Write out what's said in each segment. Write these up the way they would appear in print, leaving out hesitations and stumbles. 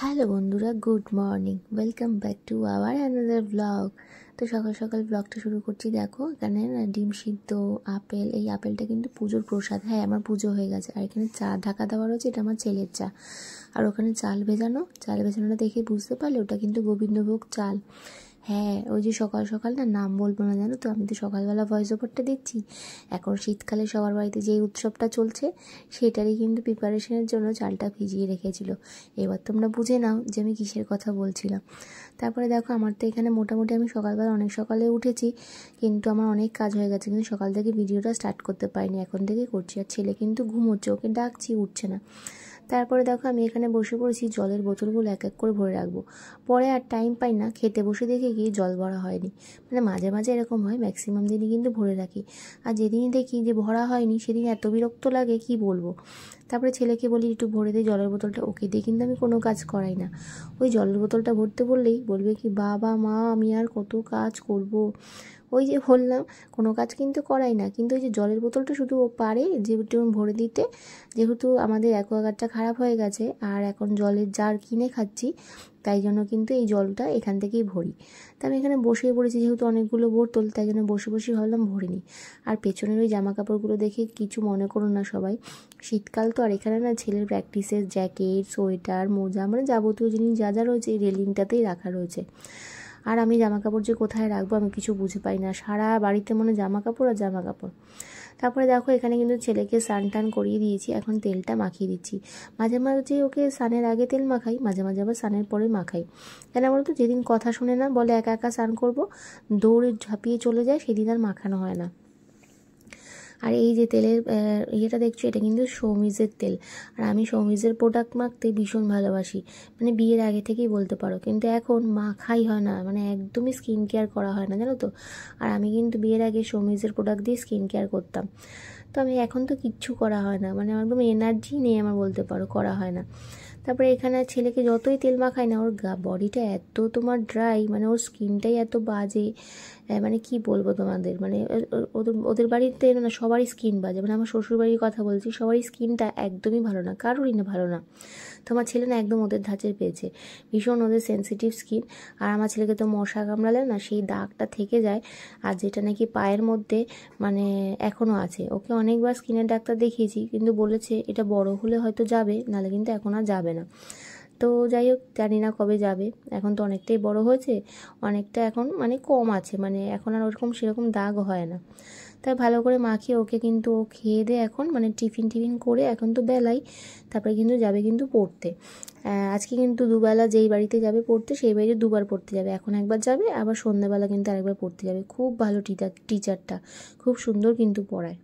Hello বন্ধুরা, good morning, welcome back to our another blog. তো সকাল সকাল ব্লগটা শুরু করছি। দেখো এখানে ডিম সিদ্ধ, আপেল। এই আপেলটা কিন্তু পুজোর প্রসাদ। হ্যাঁ, আমার পুজো হয়ে গেছে। আর এখানে চা ঢাকা দেওয়া রয়েছে, এটা আমার ছেলের চা। আর ওখানে চাল ভেজানোটা দেখে বুঝতে পারলে ওটা কিন্তু গোবিন্দভোগ চাল। হ্যাঁ, ওই যে সকাল সকাল না, নাম বলবো না জানো তো, আমি তো সকালবেলা ভয়েস ওভারটা দিচ্ছি। এখন শীতকালে সবার বাড়িতে যে উৎসবটা চলছে সেটারই কিন্তু প্রিপারেশনের জন্য চালটা ভিজিয়ে রেখেছিল। এবার তোমরা বুঝে নাও যে আমি কিসের কথা বলছিলাম। তারপরে দেখো, আমার তো এখানে মোটামুটি আমি সকালবেলা অনেক সকালে উঠেছি, কিন্তু আমার অনেক কাজ হয়ে গেছে, কিন্তু সকাল থেকে ভিডিওটা স্টার্ট করতে পারিনি, এখন থেকে করছি। আর ছেলে কিন্তু ঘুমোচ্ছে, ওকে ডাকছি, উঠছে না। তারপরে দেখো আমি এখানে বসে পড়েছি, জলের বোতলগুলো এক এক করে ভরে রাখবো। পরে আর টাইম পাই না, খেতে বসে দেখে গিয়ে জল ভরা হয়নি। মানে মাঝে মাঝে এরকম হয়, ম্যাক্সিমাম দিনই কিন্তু ভরে রাখি। আর যেদিনই দেখি যে ভরা হয়নি সেদিন এত বিরক্ত লাগে কি বলবো। তারপরে ছেলেকে বলি একটু ভরে দিই জলের বোতলটা, ওকে দিয়ে কিন্তু আমি কোনো কাজ করাই না। ওই জলের বোতলটা ভরতে বললেই বলবে কি, বাবা মা আমি আর কত কাজ করব। ওই যে বললাম, কোনো কাজ কিন্তু করাই না, কিন্তু ওই যে জলের বোতলটা শুধু ও পারে যে একটু ভরে দিতে। যেহেতু আমাদের অ্যাকোয়াগার্ডটা খারাপ হয়ে গেছে আর এখন জলের জার কিনে খাচ্ছি, তাই জন্য কিন্তু এই জলটা এখান থেকেই ভরি। তা আমি এখানে বসে পড়েছি, যেহেতু অনেকগুলো বোতল, তাই জন্য বসে বসে ভাবলাম ভরে নিই। আর পেছনের ওই জামা কাপড়গুলো দেখে কিছু মনে করো না সবাই, শীতকাল তো। আর এখানে না ছেলের প্র্যাকটিসের জ্যাকেট, সোয়েটার, মোজা, মানে যাবতীয় জিনিস যা যা রয়েছে এই রেলিংটাতেই রাখা রয়েছে। আর আমি জামা কাপড় যে কোথায় রাখবো আমি কিছু বুঝে পাই না, সারা বাড়িতে মনে জামা কাপড় আর জামা কাপড়। তারপরে দেখো এখানে কিন্তু ছেলেকে স্নান টান করিয়ে দিয়েছি, এখন তেলটা মাখিয়ে দিচ্ছি। মাঝে মাঝে ওকে স্নানের আগে তেল মাখাই, মাঝে মাঝে আবার স্নানের পরে মাখাই। কেন বলতো, যেদিন কথা শুনে না, বলে একা একা স্নান করবো, দৌড়ে ঝাঁপিয়ে চলে যায়, সেদিন আর মাখানো হয় না। আর এই যে তেলের ইয়েটা দেখছো, এটা কিন্তু সৌমিজের তেল। আর আমি সৌমিজের প্রোডাক্ট মাখতে ভীষণ ভালোবাসি, মানে বিয়ের আগে থেকেই বলতে পারো, কিন্তু এখন মাখাই হয় না, মানে একদমই স্কিন কেয়ার করা হয় না জানো তো। আর আমি কিন্তু বিয়ের আগে সৌমিজের প্রোডাক্ট দিয়ে স্কিন কেয়ার করতাম, তো আমি এখন তো কিচ্ছু করা হয় না, মানে একদম এনার্জি নেই আমার, বলতে পারো, করা হয় না। তারপরে এখানে ছেলেকে যতই তেল মাখায় না, ওর বডিটা এত তোমার ড্রাই, মানে ওর স্কিনটাই এত বাজে, মানে কি বলবো তোমাদের, মানে ওদের ওদের বাড়িতে না সবারই স্কিন বাজে, মানে আমার শ্বশুরবাড়ির কথা বলছি, সবারই স্কিনটা একদমই ভালো না, কারোরই না ভালো না। তোমার ছেলে না একদম ওদের ধাঁচের পেয়েছে, ভীষণ ওদের সেন্সিটিভ স্কিন। আর আমার ছেলেকে তো মশা কামড়ালে না সেই দাগটা থেকে যায়, আর যেটা নাকি পায়ের মধ্যে মানে এখনও আছে। ওকে অনেকবার স্কিনের ডাক্তার দেখিয়েছি, কিন্তু বলেছে এটা বড় হলে হয়তো যাবে, নাহলে কিন্তু এখন আর যাবে না। তো যাই হোক, জানি না কবে যাবে, এখন তো অনেকটাই বড় হয়েছে, অনেকটা এখন মানে কম আছে, মানে এখন আর ওরকম সেরকম দাগ হয় না। তাই ভালো করে মাখিয়ে ওকে কিন্তু ও খেয়ে দে এখন, মানে টিফিন করে এখন তো বেলাই, তারপরে কিন্তু যাবে কিন্তু পড়তে। আজকে কিন্তু দুবেলা যেই বাড়িতে যাবে পড়তে সেই বাড়িতে দুবার পড়তে যাবে, এখন একবার যাবে, আবার সন্ধ্যাবেলা কিন্তু আরেকবার পড়তে যাবে। খুব ভালো টিচারটা, খুব সুন্দর কিন্তু পড়ায়।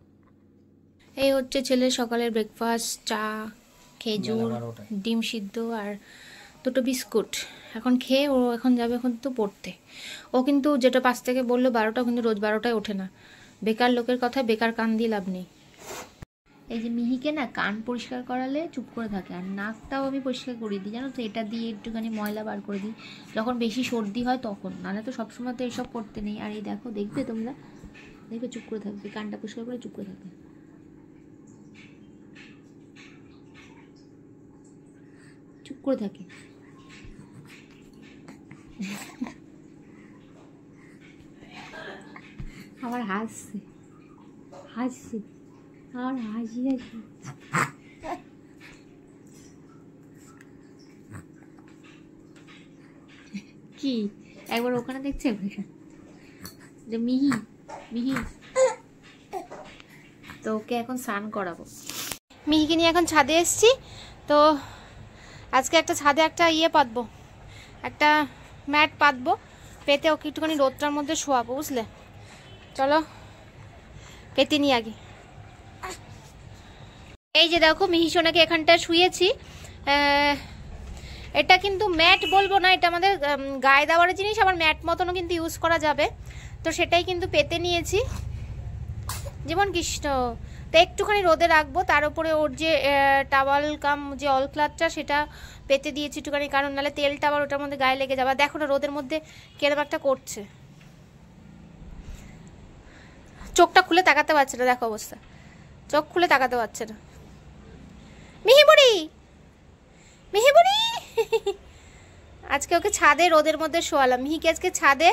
এই হচ্ছে ছেলের সকালের ব্রেকফাস্ট, চা, খেজুর, ডিম সিদ্ধ আর দুটো বিস্কুট। এখন খেয়ে ও এখন যাবে এখন তো পড়তে। ও কিন্তু যেটা 5 থেকে বললো 12টা, কিন্তু রোজ 12টায় ওঠে না। বেকার লোকের কথায় বেকার কান দিয়ে লাভ নেই। এই যে মিহিকে না কান পরিষ্কার করালে চুপ করে থাকে, আর নাকটাও আমি পরিষ্কার করে দিই জানো তো, এটা দিয়ে একটুখানি ময়লা বার করে দিই যখন বেশি সর্দি হয় তখন, নাহলে তো সবসময় তো এসব করতে নেই। আর এই দেখো, দেখবে তোমরা, দেখবে চুপ করে থাকবে, কানটা পরিষ্কার করে চুপ করে থাকবে, চুপ করে থাকে। আমার হাসছে আমার হাসি কি একবার ওখানে দেখছে যে মিহি তো ওকে এখন স্নান করাবো। মিহিকে নিয়ে এখন ছাদে এসছি, তো আজকে একটা ছাদে একটা পাতবো, একটা ম্যাট পাতবো, পেতে ওকে একটুখানি রোদটার মধ্যে শোয়াবো, বুঝলে। চলো পেতে নিয়ে আগে। এই যে দেখো মিহি সোনাকে এখানটা শুয়েছি। এটা কিন্তু ম্যাট বলবো না, এটা আমাদের গায়ে দেওয়ার জিনিস, আবার ম্যাট মতনও কিন্তু ইউজ করা যাবে, তো সেটাই কিন্তু পেতে নিয়েছি। যেমন কৃষ্ণ তো একটুখানি রোদে রাখবো, তার উপরে ওর যে টাওয়াল কাম যে অল ক্লাথটা সেটা পেতে দিয়েছি একটুখানি, কারণ নাহলে তেলটা আবার ওটার মধ্যে গায়ে লেগে যাবে। দেখো না রোদের মধ্যে কেরম একটা করছে, চোখটা খুলে তাকাতে পারছে না, দেখো অবস্থা, চোখ খুলে তাকাতে পারছে না। মিহি বুড়ি আজকে ওকে ছাদে রোদের মধ্যে শোয়ালাম। মিহিকে আজকে ছাদে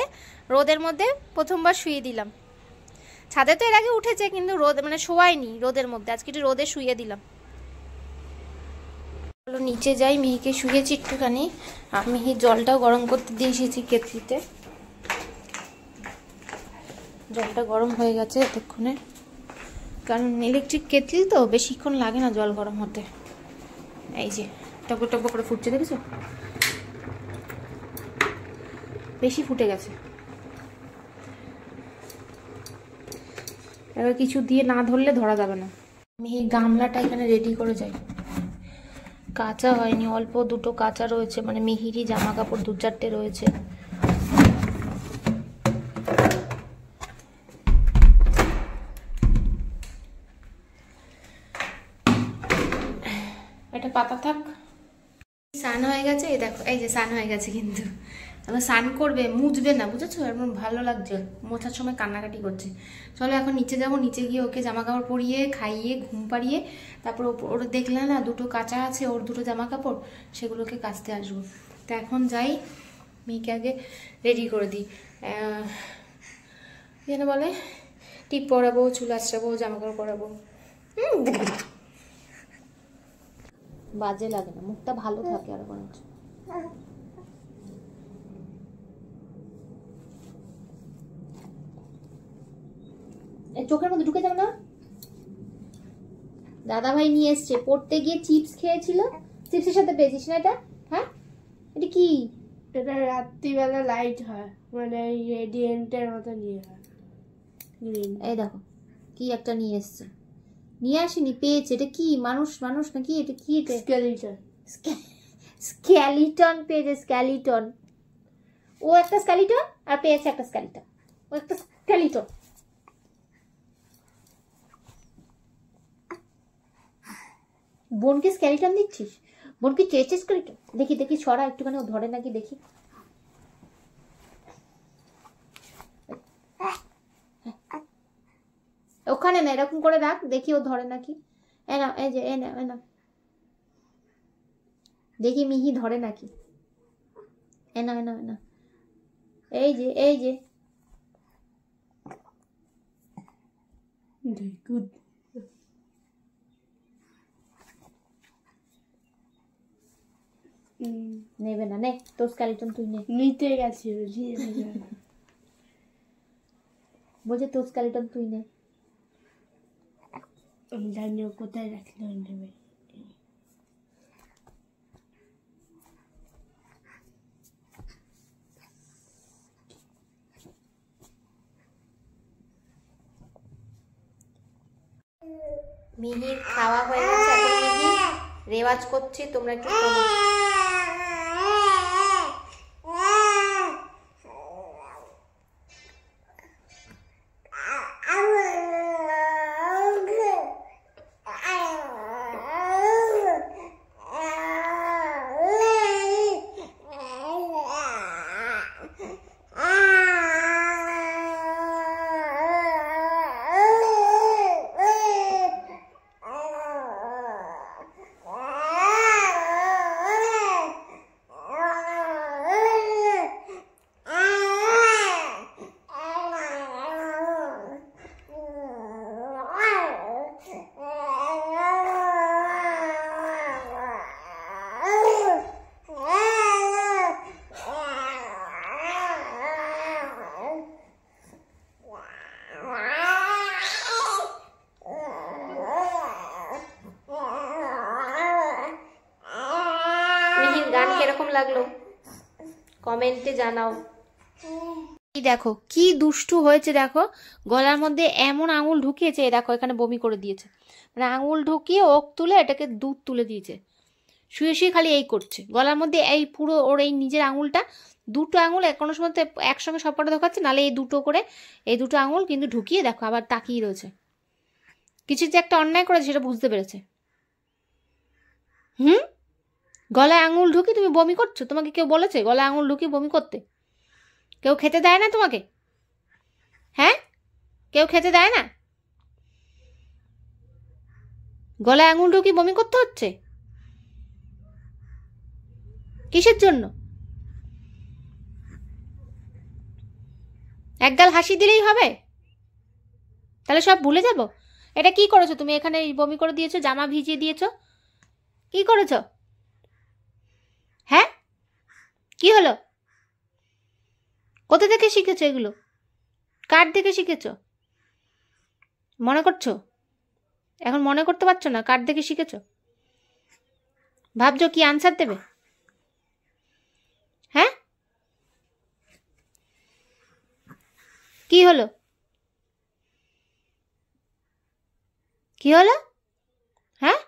রোদের মধ্যে প্রথমবার শুয়ে দিলাম। ছাদে তো এর আগে উঠেছে কিন্তু রোদ মানে শোয়াইনি রোদের মধ্যে, আজকে একটু রোদে শুয়ে দিলাম। চলো নিচে যাই, মিহিকে শুয়েছি একটুখানি। আর মিহির জলটাও গরম করতে দিয়ে এসেছি কেটলিতে। জলটা গরম হয়ে গেছে এতক্ষণে, কারণ ইলেকট্রিক কেটলি তো বেশিক্ষণ লাগে না জল গরম হতে। এই যে টক টক করে ফুটছে, দেখেছো? বেশি ফুটে গেছে। এবার কিছু দিয়ে না ধরলে ধরা যাবে না। মিহির গামলাটা এখানে রেডি করে যাই। কাঁচা হয়নি, অল্প দুটো কাঁচা রয়েছে, মানে মিহিরই জামা কাপড় 2-4টে রয়েছে। এটা পাতা থাক। স্নান হয়ে গেছে, এই দেখো, এই যে স্নান হয়ে গেছে, কিন্তু এবার স্নান করবে, মুছবে না, বুঝেছো? এমন ভালো লাগছে, মোছার সময় কান্নাকাটি করছে। চলো এখন নিচে যাবো, নিচে গিয়ে ওকে জামা কাপড় পরিয়ে খাইয়ে ঘুম পাড়িয়ে তারপর ওর দেখলে না দুটো কাঁচা আছে, ওর দুটো জামা কাপড়, সেগুলোকে কাচতে আসবো। তো এখন যাই, মেয়েকে আগে রেডি করে দিই। যেন বলে টিপ পরাবো, চুল আঁচড়াবো, জামা কাপড় পরাবো। বাজে লাগে না, মুখটা ভালো থাকে আর বরঞ্চ। চোখের মধ্যে ঢুকে যাবে না। দাদা ভাই নিয়ে এসছে, পড়তে গিয়ে চিপস খেয়েছিল, চিপসের সাথে পেয়েছিস না এটা? হ্যাঁ, এটা কি? এটা রাত্রিবেলা লাইট হয়, মানে রেডিয়েন্টের মতো নিয়ে হয়। এই দেখো কি একটা নিয়ে এসছে, নিয়ে আসেনি, পেয়েছে। এটা কি? মানুষ মানুষ নাকি? এটা কি? স্কেলিটন। স্কেলিটন পেয়েছে, স্কেলিটন। ও একটা স্কেলিটন আর পেয়েছে একটা স্কেলিটন, ও একটা স্কেলিটন। বোনকে স্কেলিটন দিচ্ছিস? বোনকে চেয়েছে স্কেলিটন? দেখি দেখি ছড়া একটুখানি, ও ধরে নাকি দেখি। ওখানে না, এরকম করে রাখ, দেখি ও ধরে নাকি। এ না, এই যে, এ না, এ না, দেখি মিহি ধরে নাকি। এ না, এ না, এ না, এই যে, এই যে। গুড। নেবে না, নে তোর স্কেলিটন তুই নে। নিতে গেছি, বলছে তোর স্কেলিটন তুই নে। আমি জানি ও কোথায় রাখলে নেবে। মিহির খাওয়া হয়ে গেছে, এখন মিহি রেওয়াজ করছে, তোমরা একটু শোনো। গান কিরকম লাগলো কমেন্টে জানাও। দেখো কি দুষ্টু হয়েছে, দেখো গলার মধ্যে এমন আঙুল ঢুকিয়েছে, দেখো এখানে বমি করে দিয়েছে, মানে আঙুল ঢুকিয়ে ওক তুলে এটাকে দুধ তুলে দিয়েছে। শুয়ে শুয়ে খালি এই করছে, গলার মধ্যে এই পুরো ওর এই নিজের আঙুলটা, দুটো আঙুল কোনো সময় একসঙ্গে সবকটা ঢোকাচ্ছে, নালে এই দুটো করে, এই দুটো আঙুল কিন্তু ঢুকিয়ে দেখো আবার তাকিয়ে রয়েছে। কিছু যে একটা অন্যায় করেছে সেটা বুঝতে পেরেছে। গলায় আঙুল ঢুকি তুমি বমি করছো? তোমাকে কেউ বলেছে গলায় আঙুল ঢুকিয়ে বমি করতে? কেউ খেতে দেয় না তোমাকে? হ্যাঁ, কেউ খেতে দেয় না? গলায় আঙুল ঢুকিয়ে বমি করতে হচ্ছে কিসের জন্য? একগাল হাসি দিলেই হবে? তাহলে সব ভুলে যাব? এটা কি করেছো তুমি? এখানে বমি করে দিয়েছো, জামা ভিজিয়ে দিয়েছো, কি করেছো? হ্যাঁ, কি হলো? কোথা থেকে শিখেছো এগুলো? কার থেকে শিখেছো? মনে করছো? এখন মনে করতে পারছো না কার থেকে শিখেছো? ভাবছো কি আনসার দেবে? হ্যাঁ, কি হলো? কি হলো? হ্যাঁ,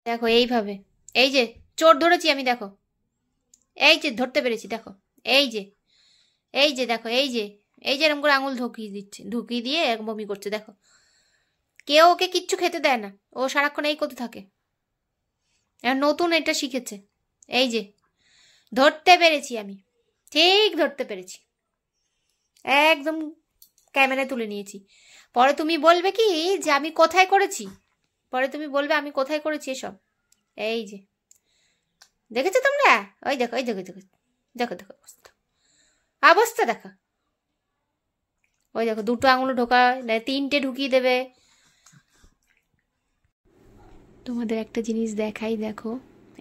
দেখো এইভাবে, এই যে চোর ধরেছি আমি, দেখো এই যে ধরতে পেরেছি, দেখো এই যে, এই যে দেখো, এই যে, এই যে এরকম করে আঙুল ঢুকিয়ে দিচ্ছে, ঢুকিয়ে দিয়ে এরকম বমি করছে। দেখো, কেউ ওকে কিচ্ছু খেতে দেয় না, ও সারাক্ষণ এই করতে থাকে। আর নতুন এটা শিখেছে। এই যে ধরতে পেরেছি আমি, ঠিক ধরতে পেরেছি, একদম ক্যামেরায় তুলে নিয়েছি। পরে তুমি বলবে কি যে আমি কোথায় করেছি, পরে তুমি বলবে আমি কোথায় করেছি এসব। এই যে দেখেছো তোমরা? ওই দেখো, ওই দেখো, দেখো দেখো, দেখো অবস্থা, অবস্থা দেখো। ওই দেখো, দুটো আঙুল ঢোকায় না, তিনটে ঢুকিয়ে দেবে। তোমাদের একটা জিনিস দেখাই, দেখো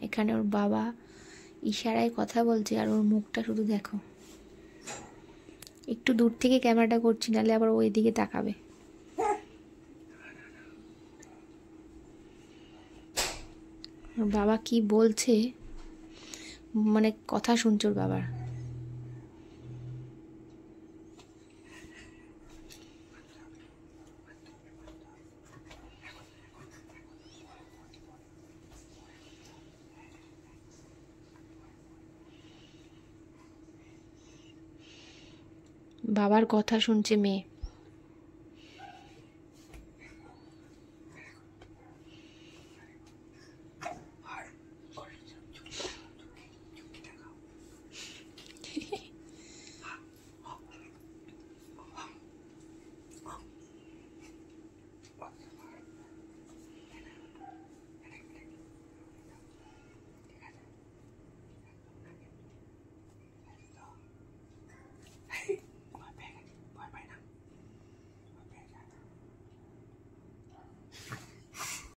এখানে ওর বাবা ইশারায় কথা বলছে, আর ওর মুখটা শুধু দেখো। একটু দূর থেকে ক্যামেরাটা করছি, নাহলে আবার ওই দিকে তাকাবে। ওর বাবা কি বলছে, মানে কথা শুনছে ওর বাবার। বাবার কথা শুনছে মেয়ে।